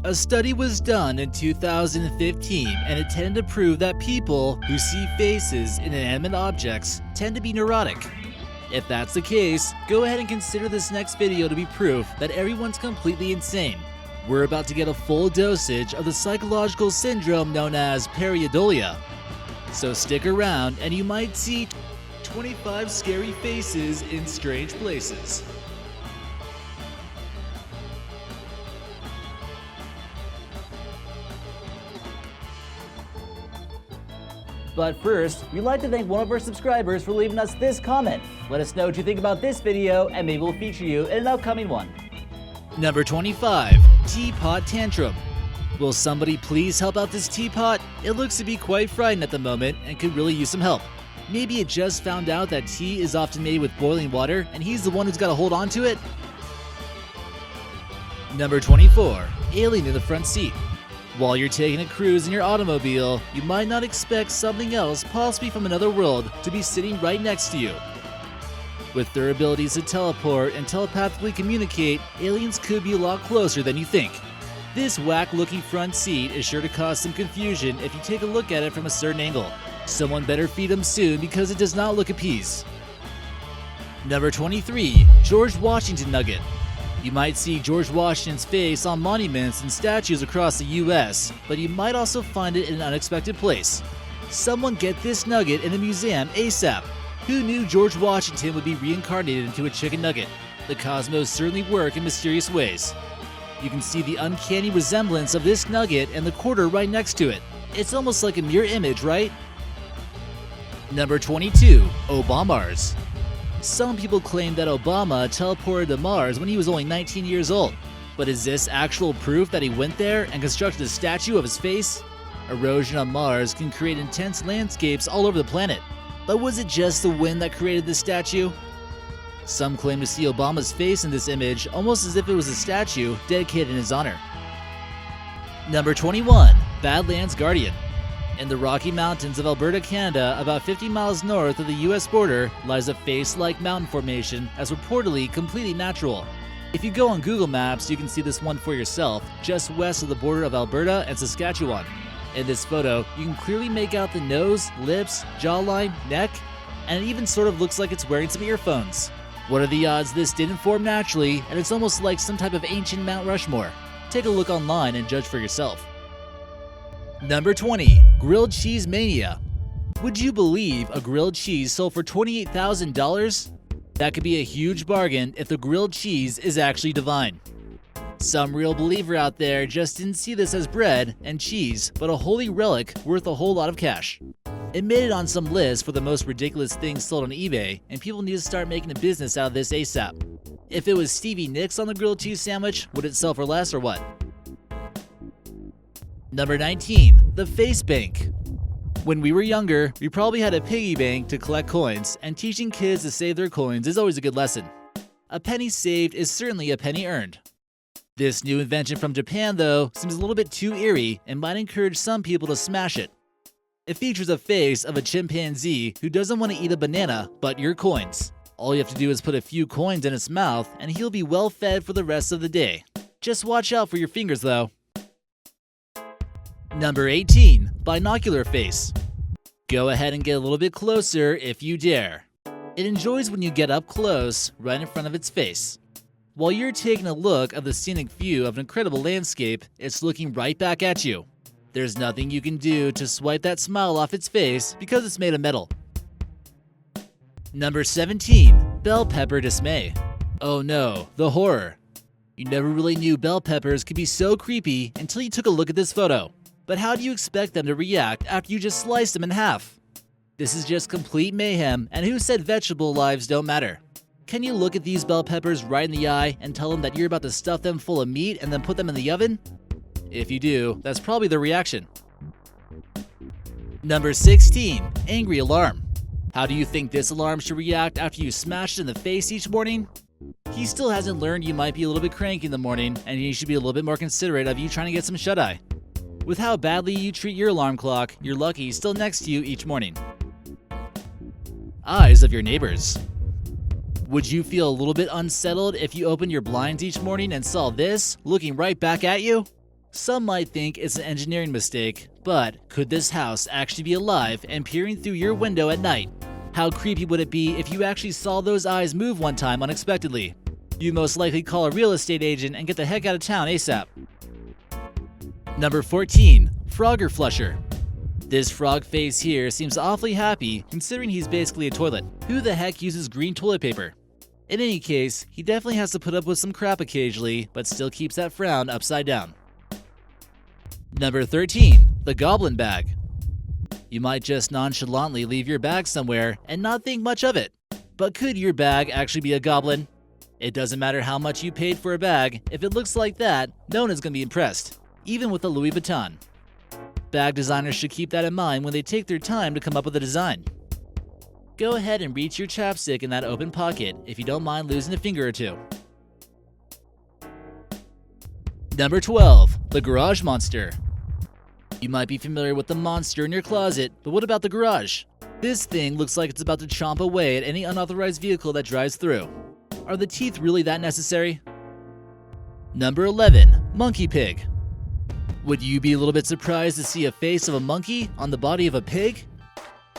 A study was done in 2015 and it tended to prove that people who see faces in inanimate objects tend to be neurotic. If that's the case, go ahead and consider this next video to be proof that everyone's completely insane. We're about to get a full dosage of the psychological syndrome known as pareidolia. So stick around and you might see 25 scary faces in strange places. But first, we'd like to thank one of our subscribers for leaving us this comment. Let us know what you think about this video and maybe we'll feature you in an upcoming one. Number 25. Teapot Tantrum. Will somebody please help out this teapot? It looks to be quite frightened at the moment and could really use some help. Maybe it just found out that tea is often made with boiling water and he's the one who's got to hold on to it. Number 24. Alien in the front seat. While you're taking a cruise in your automobile, you might not expect something else, possibly from another world, to be sitting right next to you. With their abilities to teleport and telepathically communicate, aliens could be a lot closer than you think. This whack-looking front seat is sure to cause some confusion if you take a look at it from a certain angle. Someone better feed them soon because it does not look appeased. Number 23. George Washington Nugget. You might see George Washington's face on monuments and statues across the US, but you might also find it in an unexpected place. Someone get this nugget in a museum ASAP. Who knew George Washington would be reincarnated into a chicken nugget? The cosmos certainly work in mysterious ways. You can see the uncanny resemblance of this nugget and the quarter right next to it. It's almost like a mirror image, right? Number 22. Obamars. Some people claim that Obama teleported to Mars when he was only 19 years old. But is this actual proof that he went there and constructed a statue of his face? Erosion on Mars can create intense landscapes all over the planet. But was it just the wind that created this statue? Some claim to see Obama's face in this image almost as if it was a statue dedicated in his honor. Number 21. Badlands Guardian. In the Rocky Mountains of Alberta, Canada, about 50 miles north of the US border, lies a face-like mountain formation that's reportedly completely natural. If you go on Google Maps, you can see this one for yourself, just west of the border of Alberta and Saskatchewan. In this photo, you can clearly make out the nose, lips, jawline, neck, and it even sort of looks like it's wearing some earphones. What are the odds this didn't form naturally, and it's almost like some type of ancient Mount Rushmore? Take a look online and judge for yourself. Number 20. Grilled Cheese Mania. Would you believe a grilled cheese sold for $28,000? That could be a huge bargain if the grilled cheese is actually divine. Some real believer out there just didn't see this as bread and cheese, but a holy relic worth a whole lot of cash. It made it on some lists for the most ridiculous things sold on eBay, and people need to start making a business out of this ASAP. If it was Stevie Nicks on the grilled cheese sandwich, would it sell for less or what? Number 19. The Face Bank. When we were younger, we probably had a piggy bank to collect coins, and teaching kids to save their coins is always a good lesson. A penny saved is certainly a penny earned. This new invention from Japan, though, seems a little bit too eerie and might encourage some people to smash it. It features a face of a chimpanzee who doesn't want to eat a banana, but your coins. All you have to do is put a few coins in its mouth, and he'll be well fed for the rest of the day. Just watch out for your fingers, though. Number 18. Binocular Face. Go ahead and get a little bit closer if you dare. It enjoys when you get up close, right in front of its face. While you're taking a look at the scenic view of an incredible landscape, it's looking right back at you. There's nothing you can do to swipe that smile off its face because it's made of metal. Number 17. Bell Pepper Dismay. Oh no, the horror. You never really knew bell peppers could be so creepy until you took a look at this photo. But how do you expect them to react after you just sliced them in half? This is just complete mayhem, and who said vegetable lives don't matter? Can you look at these bell peppers right in the eye and tell them that you're about to stuff them full of meat and then put them in the oven? If you do, that's probably the reaction. Number 16. Angry Alarm. How do you think this alarm should react after you smash it in the face each morning? He still hasn't learned you might be a little bit cranky in the morning, and he should be a little bit more considerate of you trying to get some shut-eye. With how badly you treat your alarm clock, you're lucky he's still next to you each morning. Eyes of your neighbors. Would you feel a little bit unsettled if you opened your blinds each morning and saw this looking right back at you? Some might think it's an engineering mistake, but could this house actually be alive and peering through your window at night? How creepy would it be if you actually saw those eyes move one time unexpectedly? You'd most likely call a real estate agent and get the heck out of town ASAP. Number 14. Frogger Flusher. This frog face here seems awfully happy considering he's basically a toilet. Who the heck uses green toilet paper? In any case, he definitely has to put up with some crap occasionally, but still keeps that frown upside down. Number 13. The Goblin Bag. You might just nonchalantly leave your bag somewhere and not think much of it. But could your bag actually be a goblin? It doesn't matter how much you paid for a bag, if it looks like that, no one is going to be impressed, even with a Louis Vuitton. Bag designers should keep that in mind when they take their time to come up with a design. Go ahead and reach your chapstick in that open pocket if you don't mind losing a finger or two. Number 12. The Garage Monster. You might be familiar with the monster in your closet, but what about the garage? This thing looks like it's about to chomp away at any unauthorized vehicle that drives through. Are the teeth really that necessary? Number 11. Monkey Pig. Would you be a little bit surprised to see a face of a monkey on the body of a pig?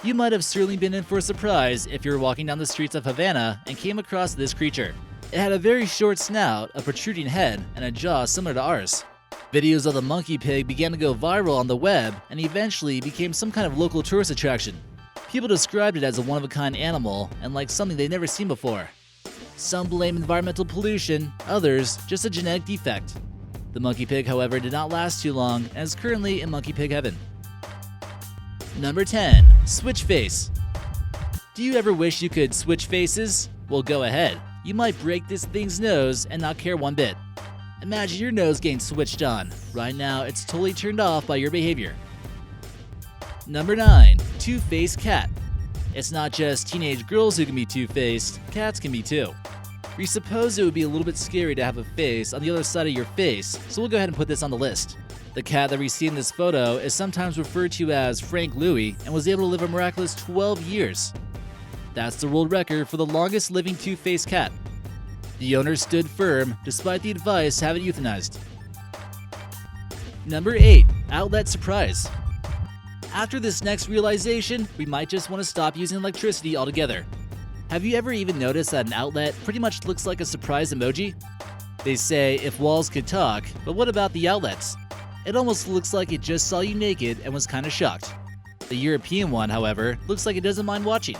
You might have certainly been in for a surprise if you were walking down the streets of Havana and came across this creature. It had a very short snout, a protruding head, and a jaw similar to ours. Videos of the monkey pig began to go viral on the web and eventually became some kind of local tourist attraction. People described it as a one-of-a-kind animal and like something they'd never seen before. Some blame environmental pollution, others just a genetic defect. The monkey pig, however, did not last too long and is currently in monkey pig heaven. Number 10. Switch Face. Do you ever wish you could switch faces? Well, go ahead. You might break this thing's nose and not care one bit. Imagine your nose getting switched on. Right now, it's totally turned off by your behavior. Number 9. Two-Faced Cat. It's not just teenage girls who can be two-faced, cats can be too. We suppose it would be a little bit scary to have a face on the other side of your face, so we'll go ahead and put this on the list. The cat that we see in this photo is sometimes referred to as Frank Louis and was able to live a miraculous 12 years. That's the world record for the longest living two-faced cat. The owner stood firm despite the advice to have it euthanized. Number 8. Outlet Surprise. After this next realization, we might just want to stop using electricity altogether. Have you ever even noticed that an outlet pretty much looks like a surprise emoji? They say if walls could talk, but what about the outlets? It almost looks like it just saw you naked and was kinda shocked. The European one, however, looks like it doesn't mind watching.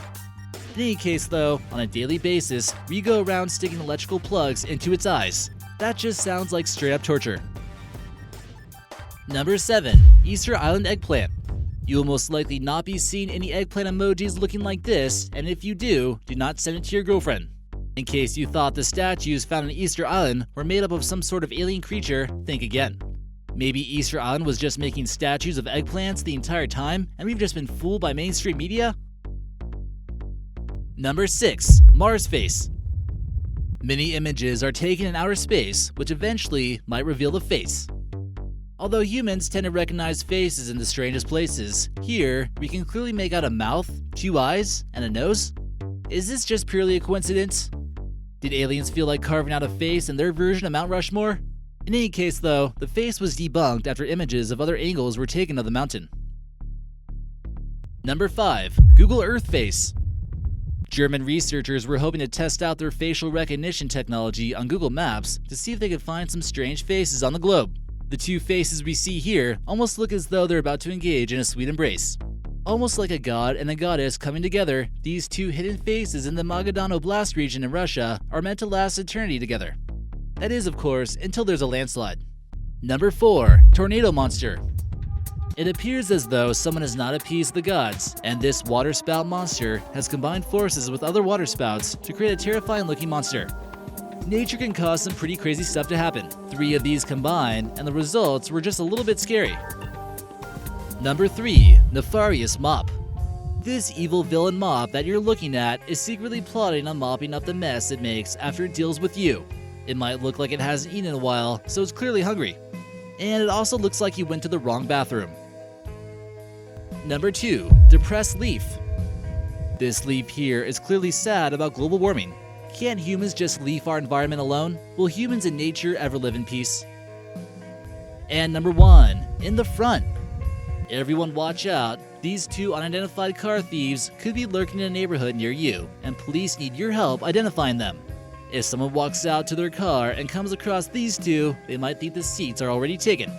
In any case though, on a daily basis, we go around sticking electrical plugs into its eyes. That just sounds like straight up torture. Number 7. Easter Island Eggplant. You will most likely not be seeing any eggplant emojis looking like this, and if you do not send it to your girlfriend. In case you thought the statues found on Easter Island were made up of some sort of alien creature, think again. Maybe Easter Island was just making statues of eggplants the entire time, and we've just been fooled by mainstream media? Number 6. Mars Face. Many images are taken in outer space, which eventually might reveal the face. Although humans tend to recognize faces in the strangest places, here we can clearly make out a mouth, 2 eyes, and a nose. Is this just purely a coincidence? Did aliens feel like carving out a face in their version of Mount Rushmore? In any case though, the face was debunked after images of other angles were taken of the mountain. Number 5. Google Earth Face. German researchers were hoping to test out their facial recognition technology on Google Maps to see if they could find some strange faces on the globe. The 2 faces we see here almost look as though they're about to engage in a sweet embrace. Almost like a god and a goddess coming together, these 2 hidden faces in the Magadan Oblast region in Russia are meant to last eternity together. That is, of course, until there's a landslide. Number 4. Tornado Monster. It appears as though someone has not appeased the gods, and this waterspout monster has combined forces with other waterspouts to create a terrifying looking monster. Nature can cause some pretty crazy stuff to happen. 3 of these combined, and the results were just a little bit scary. Number 3. Envious Mop. This evil villain mop that you're looking at is secretly plotting on mopping up the mess it makes after it deals with you. It might look like it hasn't eaten in a while, so it's clearly hungry. And it also looks like you went to the wrong bathroom. Number 2. Depressed Leaf. This leaf here is clearly sad about global warming. Can't humans just leave our environment alone? Will humans and nature ever live in peace? And number 1, in the front. Everyone watch out. These 2 unidentified car thieves could be lurking in a neighborhood near you, and police need your help identifying them. If someone walks out to their car and comes across these 2, they might think the seats are already taken.